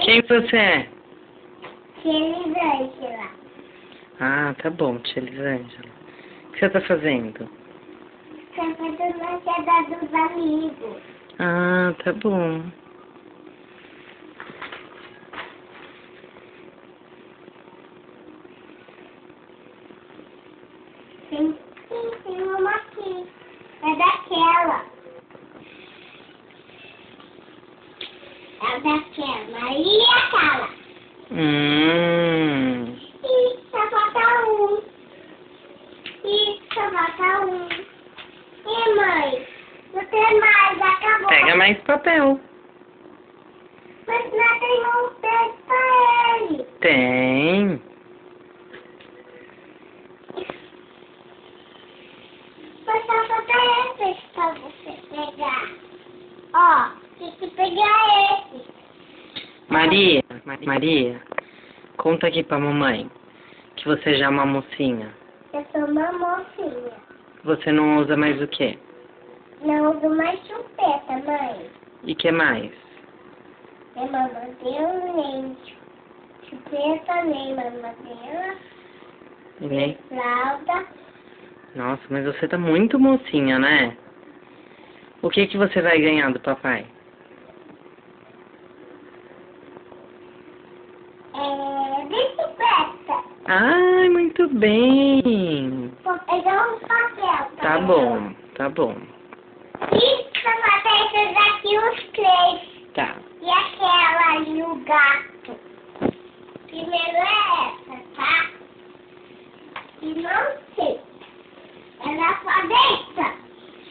Quem você é? Tia Elisângela. Ah, tá bom, tia Elisângela. O que você tá fazendo? Tô fazendo a queda dos amigos. Ah, tá bom. Tem uma aqui. É daquela. É daquela. Maria Cala. E só falta um. E só falta um. E mãe? Não tem mais, acabou. Pega mais papel. Mas não tem um peixe pra ele. Tem. Mas só falta esse pra você pegar. Ó, tem que pegar esse. Maria, conta aqui pra mamãe que você já é uma mocinha. Eu sou uma mocinha. Você não usa mais o quê? Não uso mais chupeta, mãe. E que mais? Minha mamadeira nem chupeta, nem mamadeira, E nem... fralda. Nossa, mas você tá muito mocinha, né? O que que você vai ganhar do papai? Bicicleta. Ai, muito bem. Vou pegar um papel. Tá bom, tá bom. E só falta esses aqui, os três. Tá. E aquela ali, o gato. Primeiro é essa, tá? E não sei. Ela só deita.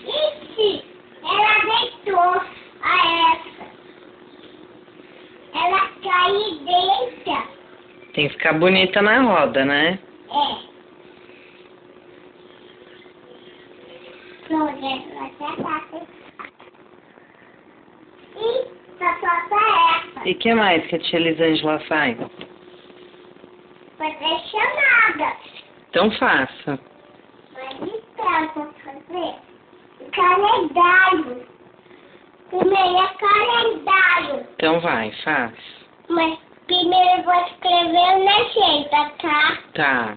Ixi, ela deitou a essa. Ela cai e deita. Tem que ficar bonita na roda, né? É. Pronto, ela já tá. E só falta essa. E que mais que a tia Elisângela faz? Fazer chamada. Então faça. Mas espera pra fazer calendário. Primeiro é calendário. Então vai, faz. Mas primeiro eu vou escrever na legenda, tá? Tá.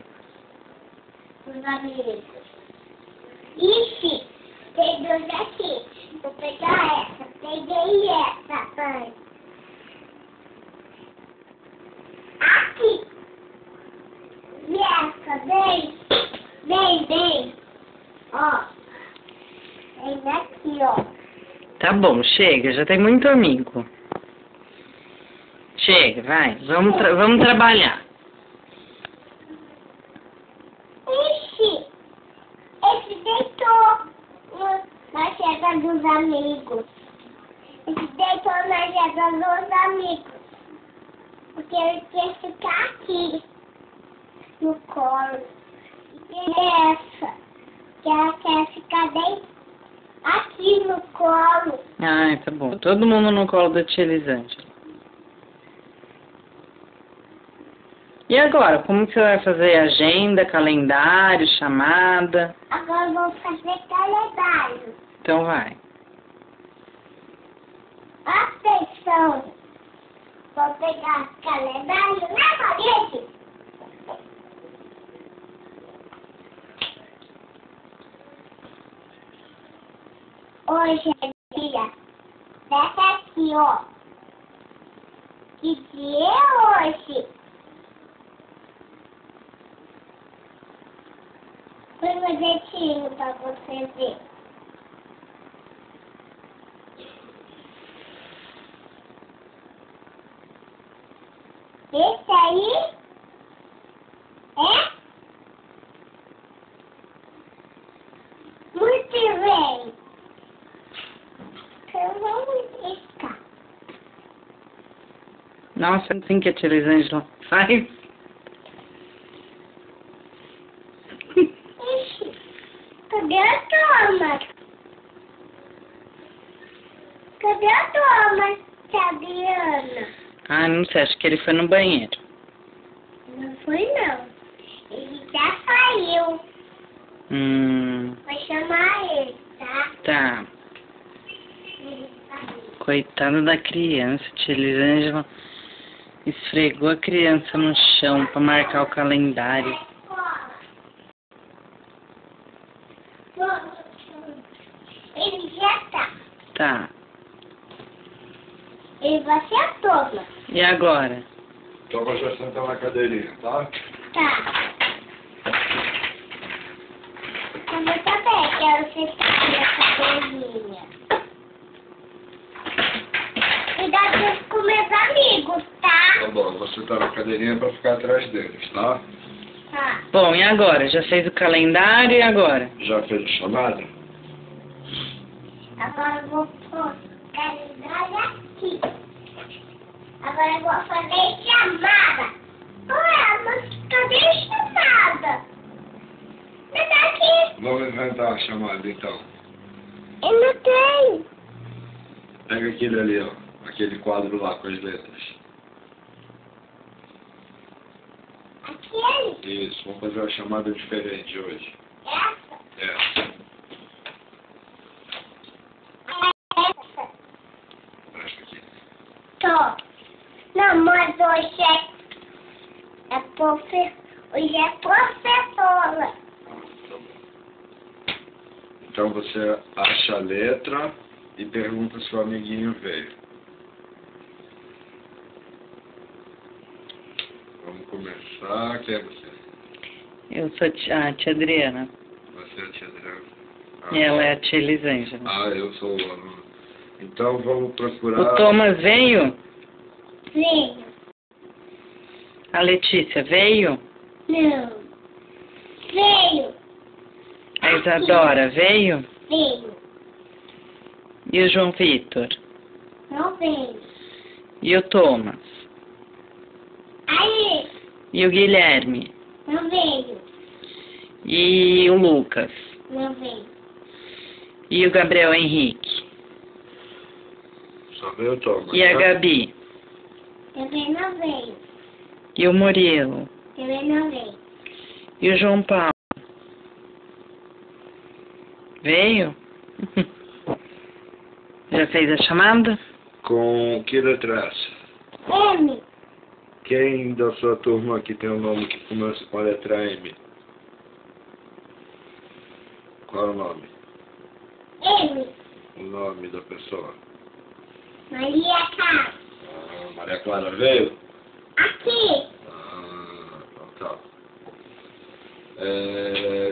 Os amigos. Ixi, tem dois aqui. Vou pegar essa. Peguei essa, pai. Aqui. E essa, vem. Ó. Vem daqui, ó. Tá bom, chega, já tem muito amigo. Chega, vai, vamos trabalhar. Ixi, esse deitou na jega dos amigos. Esse deitou na jega dos amigos. Porque ele quer ficar aqui, no colo. E essa, que ela quer ficar aqui no colo. Ai, tá bom. Todo mundo no colo da tia Elisângela. E agora, como que você vai fazer agenda, calendário, chamada? Agora eu vou fazer calendário. Então vai. Atenção! Vou pegar calendário na parede. Hoje é dia dessa aqui, ó. Que dia é hoje? Põe meu dedinho pra você ver. Esse aí é muito bem. Eu vou riscar. Nossa, assim que a tia Elisângela faz. Ixi, cadê a Thomas? Cadê a Thomas, Adriana? Ah, não sei, acho que ele foi no banheiro. Não foi não. Ele já saiu. Vou chamar ele, tá? Tá. Ele saiu. Coitada da criança, tia Elisângela Esfregou a criança no chão para marcar o calendário. Ele já tá. Tá. Ele vai ser a Toma. E agora? Toma já senta na cadeirinha, tá? Tá. Eu também quero sentar na cadeirinha. Cuidado com meus amigos, tá? Tá bom, vou sentar na cadeirinha pra ficar atrás deles, tá? Tá. Bom, e agora? Já fez o calendário e agora? Já fez a chamada? Agora eu vou pôr o calendário aqui. Agora eu vou fazer chamada. Ué, mas cadê a chamada? Não tá aqui. Vamos inventar a chamada então. Eu não tenho. Pega aquele ali, ó. Aquele quadro lá com as letras. Aquele? Isso, vamos fazer uma chamada diferente hoje. Essa? Essa. Essa. Presta aqui. Tô. Não, mas hoje é hoje é professora. Ah, tá bom. Então você acha a letra e pergunta se o amiguinho veio. Vamos começar. Quem é você? Eu sou a tia Adriana. Você é a tia Adriana? E ela é a tia Elisângela. Ah, eu sou o aluno. Então vamos procurar... O Thomas veio? Veio. A Letícia veio? Não. Veio. A Isadora veio? Veio. E o João Vitor? Não veio. E o Thomas? Aí. E o Guilherme? Não veio. E o Lucas? Não veio. E o Gabriel Henrique? Só veio o Thomas. E a tá? Gabi? Também não veio. E o Murilo? Também não veio. E o João Paulo? Veio? Já fez a chamada? Com que letra é essa? M. Quem da sua turma aqui tem um nome que começa com a letra M? Qual é o nome? M. O nome da pessoa? Maria Clara. Ah, Maria Clara veio? Aqui. Ah, então tá.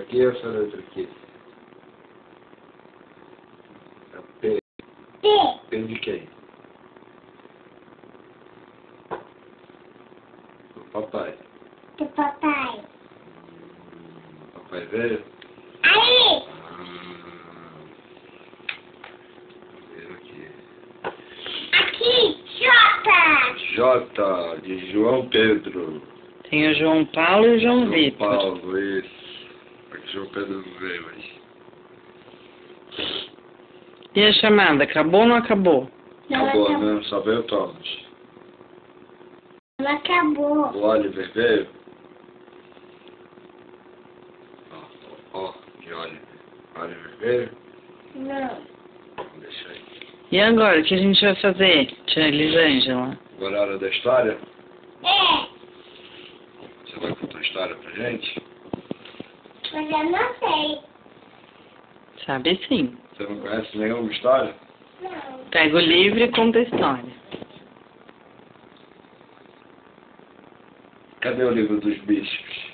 Que é essa letra aqui? É P. P. P de quem? Do papai. Do papai. Papai veio? Aí. Veio aqui. Aqui. J. J de João Pedro. Tem o João Paulo e o João João Vitor. Paulo, isso. Aqui João Pedro não veio hoje. E a chamada? Acabou ou não acabou? Não Acabou, acabou. né? Só veio o Thomas. Não acabou. O Oliver veio? Ó, que Oliver. Oliver veio? Não. Vamos deixar aí. E agora, o que a gente vai fazer, tia Elisângela? Agora é a hora da história? É. Você vai contar a história pra gente? Mas eu não sei. Sabe sim. Você não conhece nenhuma história? Não. Pega o livro e conta a história. Cadê o livro dos bichos?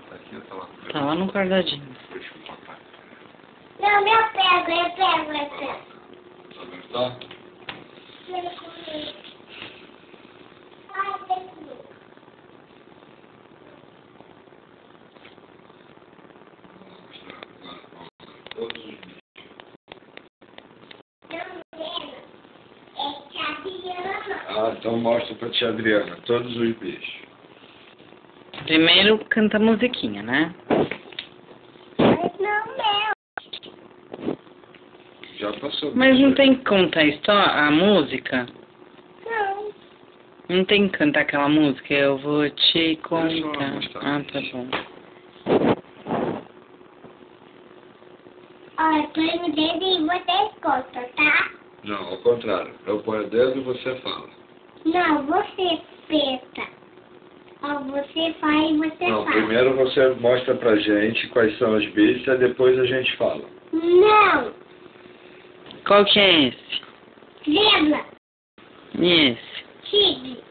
Tá aqui, tá lá. Tá lá no guardadinho. Deixa o papai. Não, eu pego. Sabe onde tá? Ai, tem que ver. Vou mostrar agora. Todos os bichos. Não vendo. É que a Adriana. Ah, então mostra pra tia Adriana. Todos os bichos. Primeiro canta a musiquinha, né? Mas não meu. Já passou. Mas não tem que contar a música? Não. Não tem que cantar aquela música? Eu vou te eu contar. mostrar. Ah, tá bom. Olha, põe o dedo e você escuta, tá? Não, ao contrário. Eu ponho o dedo e você fala. Não, você peta. Ó, você faz e você Não, faz. primeiro você mostra pra gente quais são as bichas e depois a gente fala. Não. Qual que é esse? Zebra. Esse. Tigre.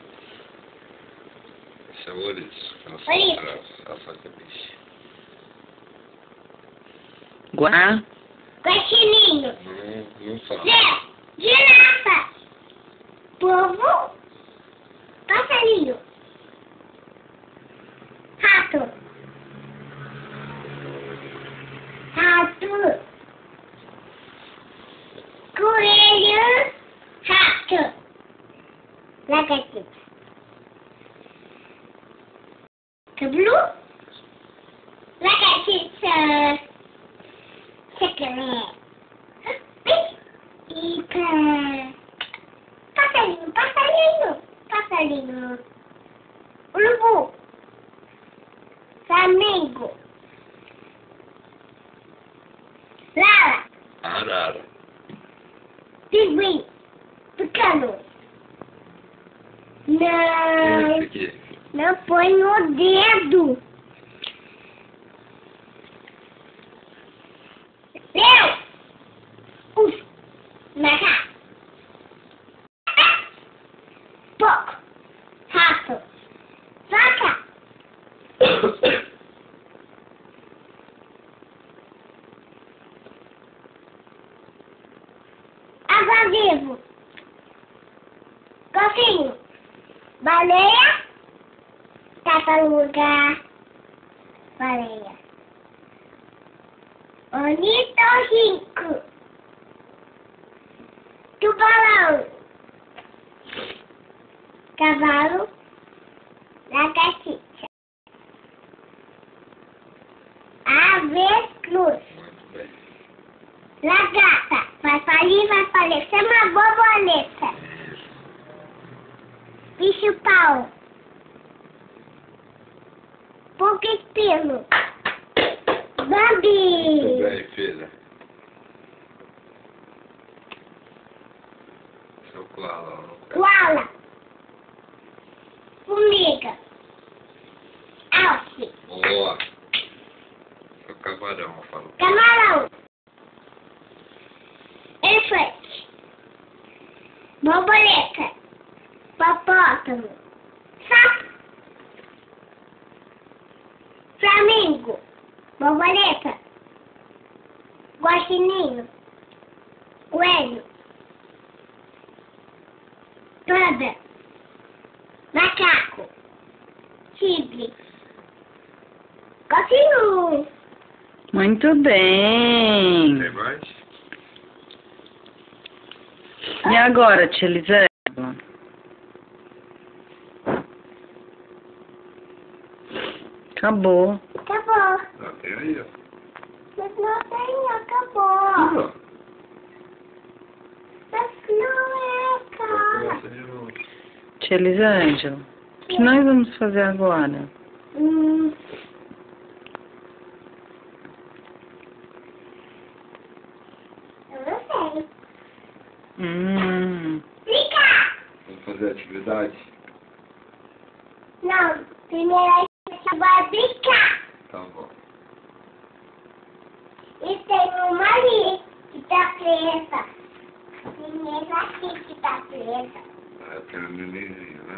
Esse é o ouriço. Ouriço. A faca bicha. Guaxininho. Não fala. Girafa. Povo. Passarinho. Rato. Rato. Coelho. Rato. Lagartixa. Cabelo. Lagartixa. Chacalé. Ica. Passarinho, passarinho. Passarinho. Urubu. Flamengo. Lala. Arara. Pinguim. Tucano. Não. Esse aqui. Não põe no dedo. Leu. Macaco. Porco. Rato. Vaca. Água vivo. Golfinho. Baleia. Tartaruga. Baleia. Ornitorrinco. Tubarão. Cavalo. Lagartixa. Avestruz. Muito bem. Lagarta. Vai parecer uma borboleta. Bicho-pau. Pouco-espino. Bambi. Muito bem, filha. Seu koala. Koala. Formiga. Alce. Boa. Seu camarão, eu falo. Camarão. Elefante. Borboleta. Hipopótamo. Sapo. Flamingo. Borboleta. Guaxininho. Coelho. Panda. Macaco. Tigre. Golfinho. Muito bem. Tem mais? E agora, tia Elisângela? Acabou. Acabou. Não, tem aí, ó. Mas não tem, acabou. Ó. Mas não é, cara. Começa de novo. Tia Elisângela, o que nós vamos fazer agora? Eu não sei. Fica! Vamos fazer atividade? Não, primeiro a gente vai brincar. Tá bom. E tem uma ali que tá presa. Primeiro aqui que tá presa. Ah, tem um nenenzinho, né?